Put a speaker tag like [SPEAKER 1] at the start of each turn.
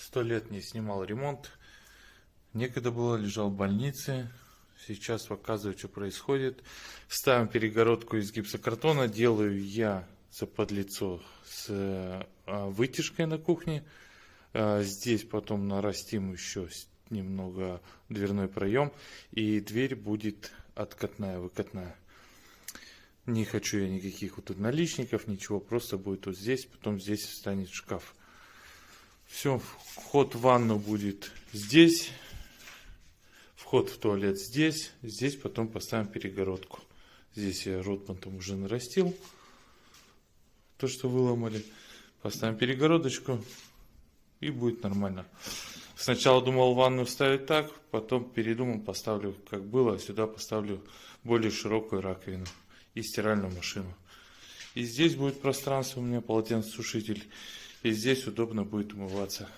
[SPEAKER 1] 100 лет не снимал ремонт. Некогда было, лежал в больнице. Сейчас показываю, что происходит. Ставим перегородку из гипсокартона. Делаю я заподлицо с вытяжкой на кухне. Здесь потом нарастим еще немного дверной проем. И дверь будет откатная, выкатная. Не хочу я никаких вот тут наличников, ничего. Просто будет вот здесь, потом здесь встанет шкаф. Все, вход в ванну будет здесь. Вход в туалет здесь. Здесь потом поставим перегородку. Здесь я ротмантом уже нарастил. То, что выломали. Поставим перегородочку. И будет нормально. Сначала думал ванну ставить так. Потом передумал, поставлю как было. Сюда поставлю более широкую раковину. И стиральную машину. И здесь будет пространство у меня, полотенцесушитель. И здесь удобно будет умываться.